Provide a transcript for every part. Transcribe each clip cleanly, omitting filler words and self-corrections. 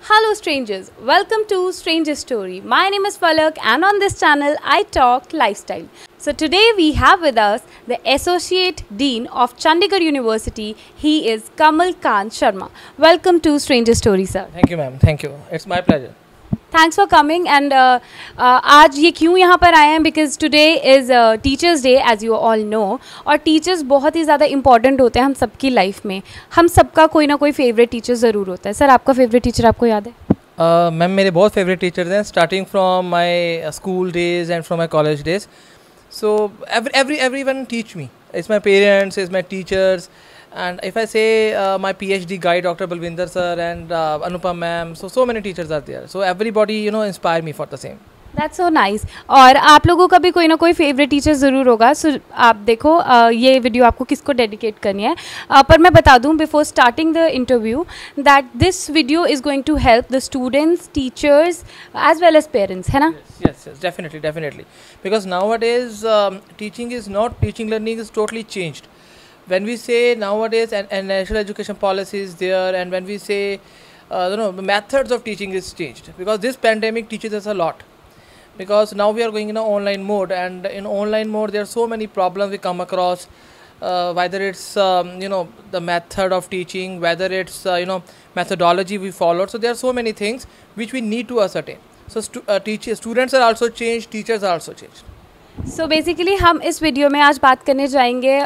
Hello, strangers. Welcome to Stranger Story. My name is Palak, and on this channel, I talk lifestyle. So, today we have with us the Associate Dean of Chandigarh University. He is Kamal Kant Sharma. Welcome to Stranger Story, sir. Thank you, ma'am. Thank you. It's my pleasure. Thanks for coming and आज ये क्यों यहाँ पर आए हैं because today is teachers day as you all know. और teachers बहुत ही ज़्यादा इंपॉर्टेंट होते हैं हम सबकी लाइफ में. हम सबका कोई ना कोई फेवरेट टीचर ज़रूर होता है. सर, आपका फेवरेट टीचर आपको याद है? मैम, मेरे बहुत फेवरेट टीचर्स हैं starting from my school days and from my college days. So everyone teach me. It's my parents, it's my teachers. And if I say my PhD guy, Dr. Balvinder sir and Anupam ma'am, so many teachers are there. So everybody, inspire me for the same. That's so nice. और आप लोगों का भी कोई ना कोई favourite teacher ज़रूर होगा. सो आप देखो ये वीडियो आपको किसको डेडिकेट करनी है. पर मैं बता दूं before starting the interview that this video is going to help the students, teachers as well as parents, है ना? Yes, definitely. Because nowadays teaching learning is totally changed. When we say nowadays and national education policy is there, and when we say the methods of teaching is changed, because this pandemic teaches us a lot. Because now we are going in an online mode, and in online mode there are so many problems we come across, whether it's the method of teaching, whether it's methodology we followed. So there are so many things which we need to ascertain. So students are also changed, teachers are also changed. So basically हम इस video में आज बात करने जाएंगे.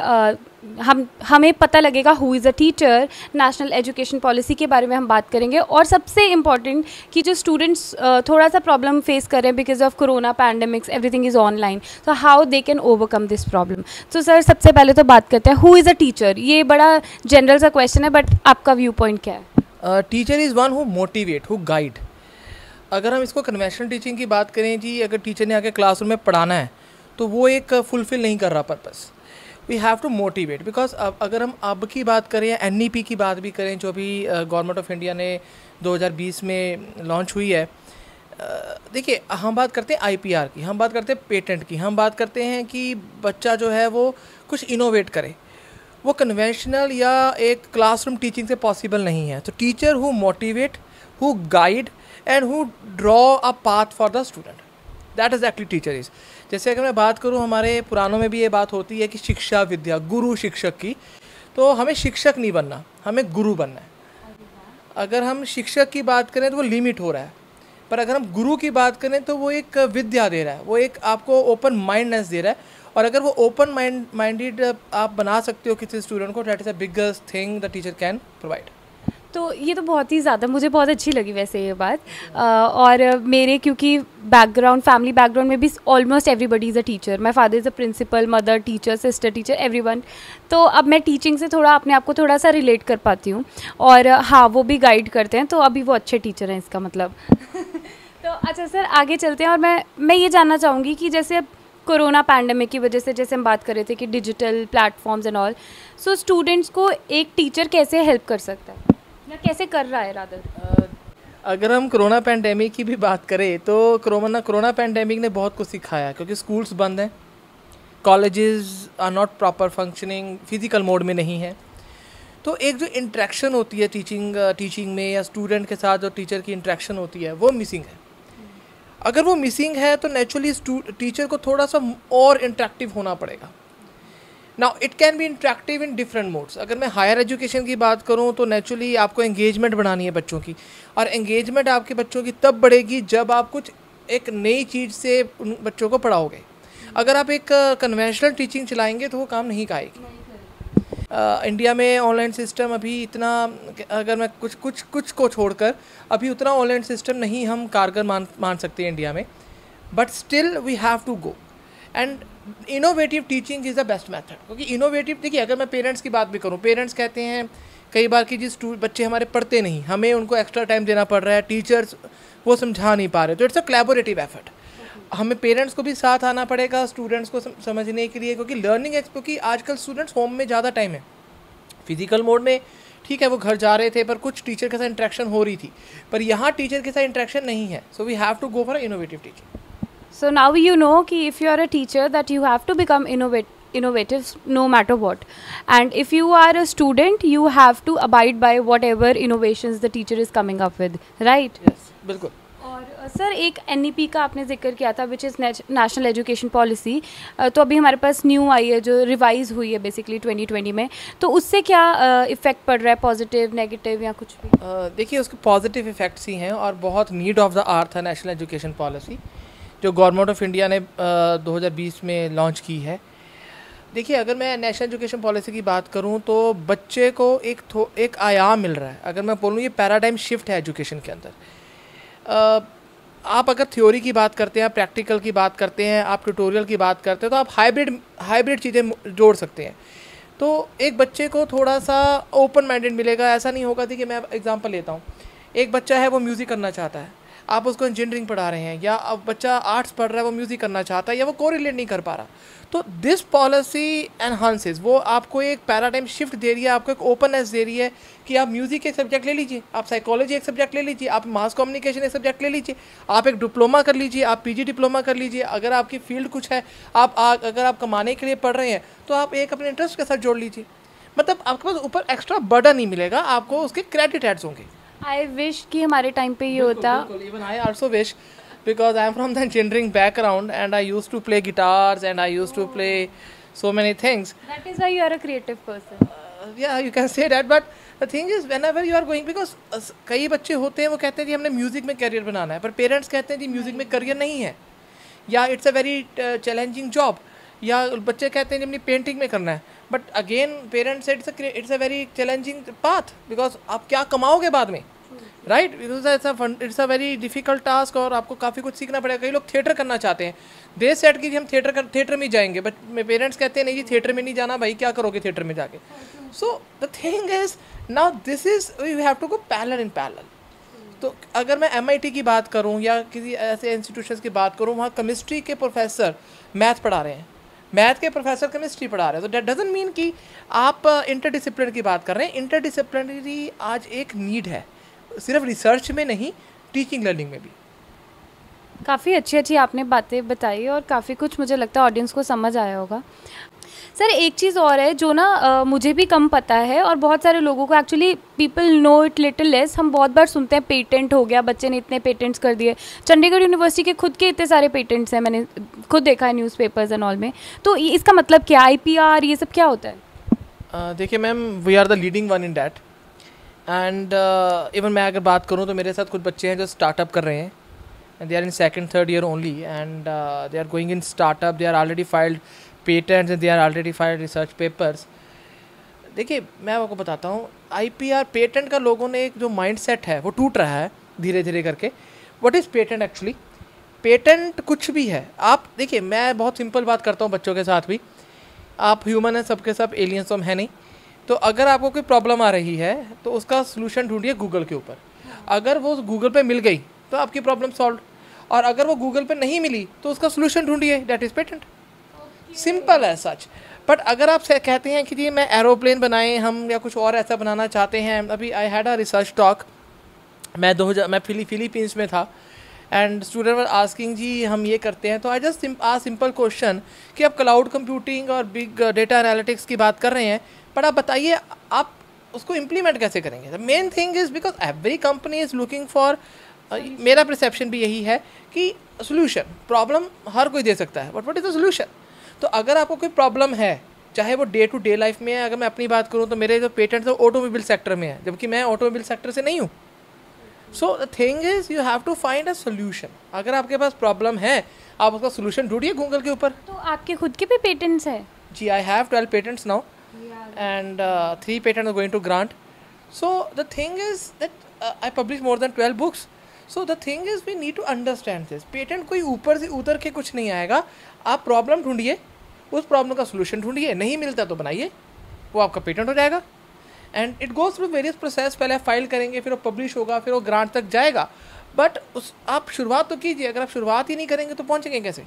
हमें पता लगेगा who is a teacher, national education policy के बारे में हम बात करेंगे, और सबसे इम्पॉर्टेंट कि जो स्टूडेंट्स थोड़ा सा प्रॉब्लम फेस कर रहे हैं because of corona pandemics, everything is online, so how they can overcome this problem. So sir, सबसे पहले तो बात करते हैं हु इज़ अ टीचर. ये बड़ा जनरल सा क्वेश्चन है, बट आपका व्यू पॉइंट क्या है? Teacher is one who motivate, who guide. अगर हम इसको कन्वेंशनल टीचिंग की बात करें जी, अगर टीचर ने आके क्लासरूम में पढ़ाना है तो वो एक फुलफिल नहीं कर रहा purpose. We have to motivate. Because अगर हम अब की बात करें या NEP की बात भी करें, जो भी गवर्नमेंट ऑफ इंडिया ने 2020 में लॉन्च हुई है, देखिए, हम बात करते हैं IPR की, हम बात करते हैं पेटेंट की, हम बात करते हैं कि बच्चा जो है वो कुछ इनोवेट करे. वो कन्वेंशनल या एक क्लासरूम टीचिंग से पॉसिबल नहीं है. तो teacher who motivate, who guide and who draw a path for the student, that is actually teacher is. जैसे अगर मैं बात करूं, हमारे पुराणों में भी ये बात होती है कि शिक्षा विद्या, गुरु शिक्षक की. तो हमें शिक्षक नहीं बनना, हमें गुरु बनना है. अगर हम शिक्षक की बात करें तो वो लिमिट हो रहा है, पर अगर हम गुरु की बात करें तो वो एक विद्या दे रहा है, वो एक आपको ओपन माइंडनेस दे रहा है. और अगर वो ओपन माइंडेड आप बना सकते हो किसी स्टूडेंट को, that is the biggest thing the teacher can provide. तो ये तो बहुत ही ज़्यादा मुझे बहुत अच्छी लगी वैसे ये बात. और मेरे क्योंकि बैकग्राउंड, फैमिली बैकग्राउंड में भी almost everybody is a teacher. My father is a principal, mother teacher, sister teacher, everyone. तो अब मैं टीचिंग से थोड़ा अपने आप को थोड़ा सा रिलेट कर पाती हूँ. और हाँ, वो भी गाइड करते हैं, तो अभी वो अच्छे टीचर हैं, इसका मतलब. तो अच्छा सर, आगे चलते हैं. और मैं ये जानना चाहूँगी कि जैसे कोरोना पैंडेमिक की वजह से, जैसे हम बात कर रहे थे कि digital platforms and all, so students को एक टीचर कैसे हेल्प कर सकता है या कैसे कर रहा है रादर? अगर हम कोरोना पैंडेमिक की भी बात करें तो कोरोना पैंडेमिक ने बहुत कुछ सिखाया, क्योंकि स्कूल्स बंद हैं, colleges are not proper functioning, physical mode में नहीं है. तो एक जो इंटरेक्शन होती है टीचिंग में, या स्टूडेंट के साथ जो टीचर की इंटरेक्शन होती है, वो मिसिंग है. अगर वो मिसिंग है तो नेचुरली टीचर को थोड़ा सा और इंटरेक्टिव होना पड़ेगा. Now it can be interactive in different modes. अगर मैं हायर एजुकेशन की बात करूं तो नेचुरली आपको एंगेजमेंट बढ़ानी है बच्चों की, और एंगेजमेंट आपके बच्चों की तब बढ़ेगी जब आप कुछ एक नई चीज़ से उन बच्चों को पढ़ाओगे. अगर आप एक कन्वेंशनल टीचिंग चलाएंगे तो वो काम नहीं आएगी. इंडिया में ऑनलाइन सिस्टम अभी इतना, अगर मैं कुछ को छोड़कर अभी उतना ऑनलाइन सिस्टम नहीं हम कारगर मान सकते हैं इंडिया में. But still we have to go, and innovative teaching is the best method. क्योंकि इनोवेटिव, देखिए, अगर मैं पेरेंट्स की बात भी करूँ, पेरेंट्स कहते हैं कई बार कि जिस बच्चे हमारे पढ़ते नहीं, हमें उनको एक्स्ट्रा टाइम देना पड़ रहा है, टीचर्स वो समझा नहीं पा रहे. तो इट्स अ कोलैबोरेटिव एफर्ट. हमें पेरेंट्स को भी साथ आना पड़ेगा स्टूडेंट्स को समझने के लिए, क्योंकि क्योंकि आजकल स्टूडेंट्स होम में ज़्यादा टाइम है. फिजिकल मोड में ठीक है वो घर जा रहे थे, पर कुछ टीचर के साथ इंटरेक्शन हो रही थी, पर यहाँ टीचर के साथ इंटरेक्शन नहीं है. So we have to go for innovative teaching. So now you know कि if you are a teacher that you have to become innovative no matter what. And if you are a student, you have to abide by whatever innovations the teacher is coming up with, right? Yes, बिल्कुल. और sir एक NEP का आपने जिक्र किया था which is national education policy, तो अभी हमारे पास न्यू आई है जो रिवाइज हुई है बेसिकली 2020 में, तो उससे क्या इफ़ेक्ट पड़ रहा है, पॉजिटिव नेगेटिव या कुछ भी? देखिए उसके पॉजिटिव इफ़ेक्ट्स ही हैं और बहुत नीड ऑफ द आवर था नेशनल एजुकेशन पॉलिसी जो गवर्नमेंट ऑफ इंडिया ने 2020 में लॉन्च की है. देखिए अगर मैं नेशनल एजुकेशन पॉलिसी की बात करूं तो बच्चे को एक आयाम मिल रहा है. अगर मैं बोलूं ये पैराडाइम शिफ्ट है एजुकेशन के अंदर. आप अगर थ्योरी की बात करते हैं, प्रैक्टिकल की बात करते हैं, आप ट्यूटोरियल की बात करते हैं, तो आप हाइब्रिड चीज़ें जोड़ सकते हैं. तो एक बच्चे को थोड़ा सा ओपन माइंडेड मिलेगा. ऐसा नहीं होगा कि मैं एग्जांपल लेता हूँ, एक बच्चा है वो म्यूज़िक करना चाहता है, आप उसको इंजीनियरिंग पढ़ा रहे हैं, या अब बच्चा आर्ट्स पढ़ रहा है वो म्यूज़िक करना चाहता है, या वो कोरिलेट नहीं कर पा रहा. तो दिस पॉलिसी एनहांसेस, वो आपको एक पैराडाइम शिफ्ट दे रही है, आपको एक ओपननेस दे रही है कि आप म्यूज़िक एक सब्जेक्ट ले लीजिए, आप साइकोलॉजी एक सब्जेक्ट ले लीजिए, आप मास कम्युनिकेशन एक सब्जेक्ट ले लीजिए, आप एक डिप्लोमा कर लीजिए, आप PG डिप्लोमा कर लीजिए. अगर आपकी फील्ड कुछ है, अगर आप कमाने के लिए पढ़ रहे हैं तो आप एक अपने इंटरेस्ट के साथ जोड़ लीजिए. मतलब आपके पास ऊपर एक्स्ट्रा बर्डन नहीं मिलेगा, आपको उसके क्रेडिट एड्स होंगे. आई विश कि हमारे टाइम पे ये होता. Even I also wish, because I am from the engineering background and I used to play guitars and I used to play so many things. That is why you are a creative person. Yeah, you can say that, but the thing is whenever you are going, because कई बच्चे होते हैं वो कहते हैं जी हमने music में career बनाना है, पर पेरेंट्स कहते हैं जी म्यूज़िक में करियर नहीं है, या it's a very challenging job, या बच्चे कहते हैं जी अपनी पेंटिंग में करना है. But again parents it's a very challenging path, because आप क्या कमाओगे बाद में, right? Because it's a very difficult task और आपको काफ़ी कुछ सीखना पड़ेगा. कई लोग थिएटर करना चाहते हैं, दे सेट की हम थिएटर में जाएंगे, बट पेरेंट्स कहते हैं नहीं जी थिएटर में नहीं जाना भाई, क्या करोगे थिएटर में जाके. So the thing is now this is you have to go parallel in parallel. तो अगर मैं MIT की बात करूं या किसी ऐसे इंस्टीट्यूशंस की बात करूं, वहाँ केमिस्ट्री के प्रोफेसर मैथ पढ़ा रहे हैं, मैथ के प्रोफेसर केमिस्ट्री पढ़ा रहे हैं, तो दैट डजंट मीन कि आप इंटरडिसिप्लिनरी की बात कर रहे हैं. इंटरडिसिप्लिनरी आज एक नीड है, सिर्फ रिसर्च में नहीं, टीचिंग लर्निंग में भी. काफ़ी अच्छी आपने बातें बताई और काफ़ी कुछ मुझे लगता है ऑडियंस को समझ आया होगा. सर एक चीज़ और है जो ना मुझे भी कम पता है और बहुत सारे लोगों को actually people know it little less. हम बहुत बार सुनते हैं पेटेंट हो गया, बच्चे ने इतने पेटेंट्स कर दिए. चंडीगढ़ यूनिवर्सिटी के खुद के इतने सारे पेटेंट्स हैं, मैंने खुद देखा है न्यूज़पेपर्स एंड ऑल में. तो इसका मतलब क्या, IPR ये सब क्या होता है? देखिए ma'am, we are the leading one in that. And even मैं अगर बात करूँ तो मेरे साथ कुछ बच्चे हैं जो स्टार्टअप कर रहे हैं, and they are in second third year only, and they are going in startup, they are already filed patents and they are already filed research papers. देखिए मैं आपको बताता हूँ, IPR पेटेंट का लोगों ने एक जो माइंडसेट है वो टूट रहा है धीरे धीरे करके. What is patent actually? Patent कुछ भी है. आप देखिए मैं बहुत सिंपल बात करता हूँ बच्चों के साथ भी. आप ह्यूमन हैं, सबके सब एलियंस तो हम है नहीं. तो अगर आपको कोई प्रॉब्लम आ रही है तो उसका सोल्यूशन ढूंढिए गूगल के ऊपर. अगर वो गूगल पे मिल गई तो आपकी प्रॉब्लम सॉल्व, और अगर वो गूगल पे नहीं मिली तो उसका सोल्यूशन ढूंढिए, दैट इज़ पेटेंट. सिंपल है सच. बट अगर आप कहते हैं कि जी मैं एरोप्लेन बनाएं हम या कुछ और ऐसा बनाना चाहते हैं. अभी I had a research talk, मैं फिलीपींस में था, एंड स्टूडेंट वर आस्किंग जी हम ये करते हैं, तो I just a simple question कि आप क्लाउड कंप्यूटिंग और बिग डेटा एनालिटिक्स की बात कर रहे हैं, बट आप बताइए आप उसको इम्प्लीमेंट कैसे करेंगे. The main thing is because every company is looking for, मेरा परसेप्शन भी यही है कि सोल्यूशन. प्रॉब्लम हर कोई दे सकता है, but what is the solution. तो अगर आपको कोई प्रॉब्लम है, चाहे वो डे टू डे लाइफ में है, अगर मैं अपनी बात करूँ तो मेरे जो पेटेंट है ऑटोमोबाइल सेक्टर में है, जबकि मैं ऑटोमोबाइल सेक्टर से नहीं हूँ. So the thing is you have to find a solution. अगर आपके पास प्रॉब्लम है आप उसका सोल्यूशन ढूंढिए गूगल के ऊपर. तो आपके खुद के भी पेटेंट्स हैं? जी I have 12 patents now, and 3 patents are going to grant. So the thing is that I publish more than 12 books. So the thing is we need to understand this. Patent कोई ऊपर से उतर के कुछ नहीं आएगा. आप प्रॉब्लम ढूंढिए, उस प्रॉब्लम का सोल्यूशन ढूंढिए, नहीं मिलता तो बनाइए, वो आपका पेटेंट हो जाएगा. And it goes through various process. पहले आप फाइल करेंगे, फिर वो पब्लिश होगा, फिर वो ग्रांट तक जाएगा. बट आप शुरुआत तो कीजिए. अगर आप शुरुआत ही नहीं करेंगे तो पहुँचेंगे कैसे?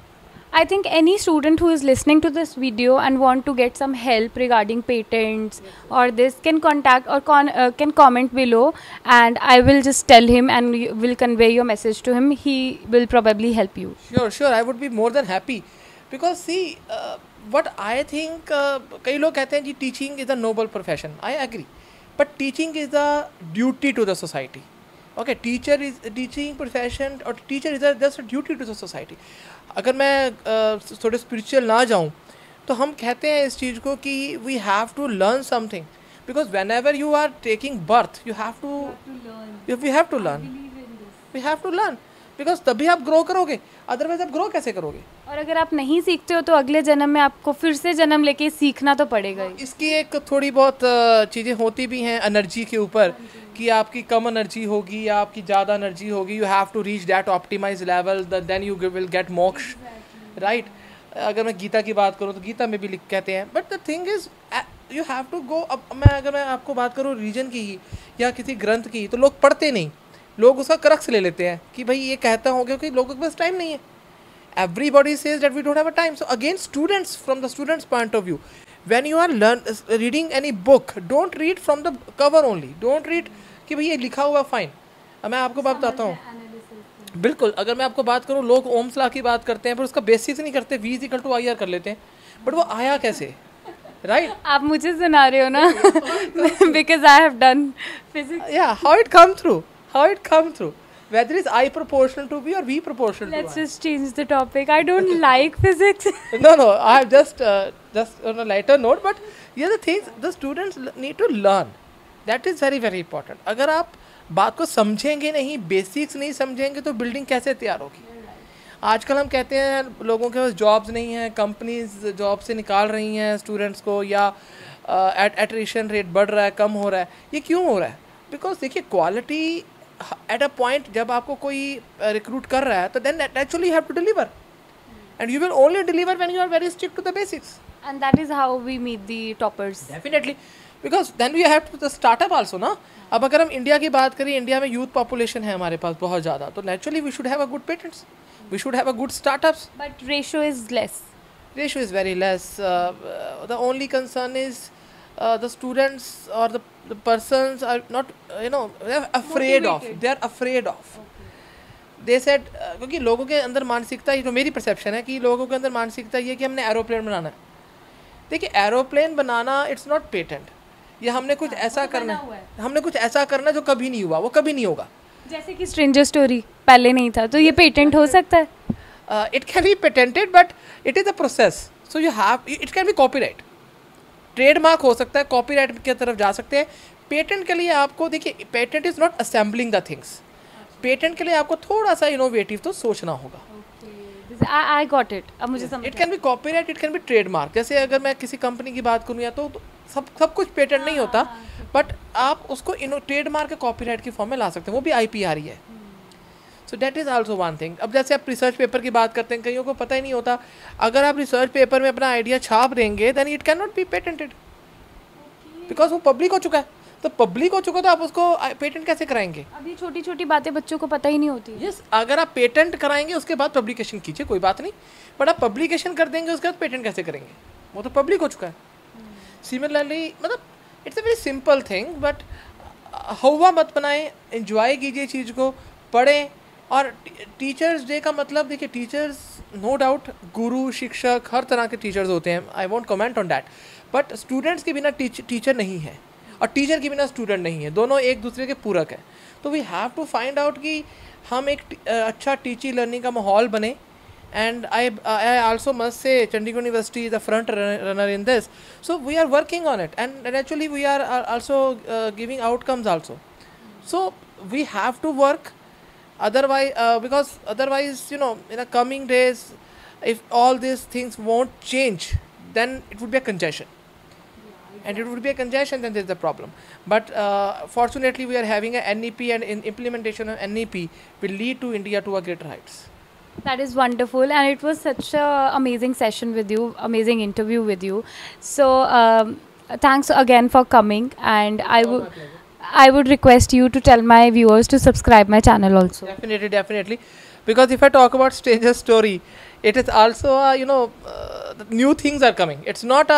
I think any student who is listening to this video and want to get some help regarding patents or this can contact or can comment below, and I will just tell him and will convey your message to him. He will probably help you. Sure. I would be more than happy, because see, what I think, कई लोग कहते हैं जी teaching is a noble profession. I agree, but teaching is a duty to the society. Okay, teaching profession or teacher is just a duty to the society. अगर मैं थोड़े spiritual ना जाऊँ तो हम कहते हैं इस चीज़ को कि we have to learn something, because whenever you are taking birth you have to learn. We have to learn, because तभी आप ग्रो करोगे, अदरवाइज आप ग्रो कैसे करोगे? और अगर आप नहीं सीखते हो तो अगले जन्म में आपको फिर से जन्म लेके सीखना तो पड़ेगा ही। इसकी एक थोड़ी बहुत चीज़ें होती भी हैं एनर्जी के ऊपर, कि आपकी कम एनर्जी होगी या आपकी ज़्यादा एनर्जी होगी, you have to reach that optimize level, then you will get moksha, right? अगर मैं गीता की बात करूँ तो गीता में भी कहते हैं, but the thing is you have to go. अब अगर मैं आपको बात करूँ रीजन की ही या किसी ग्रंथ की, तो लोग पढ़ते नहीं, लोग उसका करक्स ले लेते हैं कि भाई ये कहता हो गया कि लोगों के पास टाइम नहीं है। Everybody says that we don't have a time. So again, students, from the students' point of view, when you are reading any book, don't read from the cover only. Don't read कि भाई ये लिखा हुआ fine. अब मैं आपको बात बताता हूँ, बिल्कुल, अगर मैं आपको बात करूँ, लोग ओम्स लॉ की बात करते हैं पर उसका बेसिक्स नहीं करते, V = IR कर लेते हैं, बट वो आया कैसे, राइट? आप मुझे सुना रहे हो ना? Because I have done physics. Yeah, how it come through, whether it's I proportional to V or V proportional to I. Let's just change the topic. I don't like physics. No, I have just on a lighter note, but yeah, the things the students need to learn, that is very very important. अगर आप बात को समझेंगे नहीं, basics नहीं समझेंगे, तो building कैसे तैयार होगी? आजकल हम कहते हैं लोगों के पास जॉब्स नहीं हैं, कंपनीज जॉब से निकाल रही हैं स्टूडेंट्स को, या एट्रिशन रेट बढ़ रहा है, कम हो रहा है। ये क्यों हो रहा है? बिकॉज देखिए, क्वालिटी एट अ पॉइंट जब आपको कोई रिक्रूट कर रहा है, तो then actually you have to deliver, and you will only deliver when you are very strict to the basics, And that is how we meet the toppers. Definitely, because then we have to the startup also ना। अब अगर हम India की बात करें, India में youth population है हमारे पास बहुत ज़्यादा, तो naturally we should have a good patents, we should have a good startups. But ratio is less. Ratio is very less. The only concern is the students or the persons are not, they're afraid Motivated. of. They are afraid of. They said, क्योंकि लोगों के अंदर मानसिकता, ये जो मेरी perception है कि लोगों के अंदर मानसिकता ये कि हमने एरोप्लेन बनाना है। देखिए, aeroplane banana it's not patent, ये हमने कुछ ऐसा करना है, हमने कुछ ऐसा करना जो कभी नहीं हुआ, वो कभी नहीं होगा। जैसे कि स्ट्रेंजर स्टोरी पहले नहीं था, तो ये पेटेंट हो सकता है? It can be patented, but it is a process. So you have, it can be copyright. Trademark हो सकता है, कॉपीराइट की तरफ जा सकते हैं। पेटेंट के लिए आपको, देखिए, patent is not assembling the things, patent के लिए आपको थोड़ा सा इनोवेटिव तो सोचना होगा। I got it. अब मुझे समझ it can be copyright, it can be trademark. जैसे अगर मैं किसी कंपनी की बात करूँ या तो सब कुछ पेटेंट नहीं होता, बट आप उसको ट्रेडमार्क के कॉपीराइट की फॉर्म में ला सकते हैं, वो भी IPR ही है। So that is also one thing. अब जैसे आप रिसर्च पेपर की बात करते हैं, कईयों को पता ही नहीं होता, अगर आप रिसर्च पेपर में अपना आइडिया छाप देंगे, then it can not be patented, because वो पब्लिक हो चुका है। तो पब्लिक हो चुका, तो आप उसको पेटेंट कैसे कराएंगे? अभी छोटी छोटी बातें बच्चों को पता ही नहीं होती। यस, अगर आप पेटेंट कराएंगे उसके बाद पब्लिकेशन कीजिए, कोई बात नहीं, बट आप पब्लिकेशन कर देंगे उसके बाद पेटेंट कैसे करेंगे? वो तो पब्लिक हो चुका है। सिमिलरली, मतलब it's a very simple thing, but हवा मत बनाएं, एंजॉय कीजिए चीज़ को, पढ़ें। और टीचर्स डे का मतलब, देखिए, टीचर्स नो डाउट गुरु, शिक्षक, हर तरह के टीचर्स होते हैं, I won't comment on that, but students के बिना टीचर नहीं है और टीचर के बिना स्टूडेंट नहीं है, दोनों एक दूसरे के पूरक हैं। तो we have to find out कि हम एक अच्छा टीचिंग लर्निंग का माहौल बने। And I also must say Chandigarh university is the front runner in this, so we are working on it, and actually we are also giving outcomes also. So we have to work, because otherwise, in the coming days, if all these things won't change, then it would be a congestion, and it would be a congestion, then there's the problem. But fortunately, we are having a NEP, and in implementation of NEP will lead to India to a greater heights. That is wonderful, and it was such a amazing session with you, amazing interview with you. So thanks again for coming, and I would request you to tell my viewers to subscribe my channel also. Definitely, because if I talk about Stranger Story, it is also new things are coming. It's not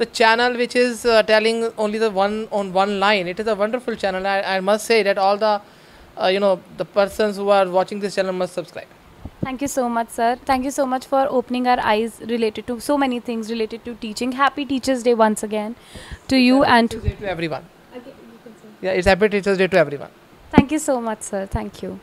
the channel which is telling only the one line. It is a wonderful channel. I must say that all the the persons who are watching this channel must subscribe. Thank you so much, sir. Thank you so much for opening our eyes related to so many things related to teaching. Happy Teachers Day once again to you and to everyone. Yeah, it's Happy Teachers Day to everyone. Thank you so much, sir. Thank you.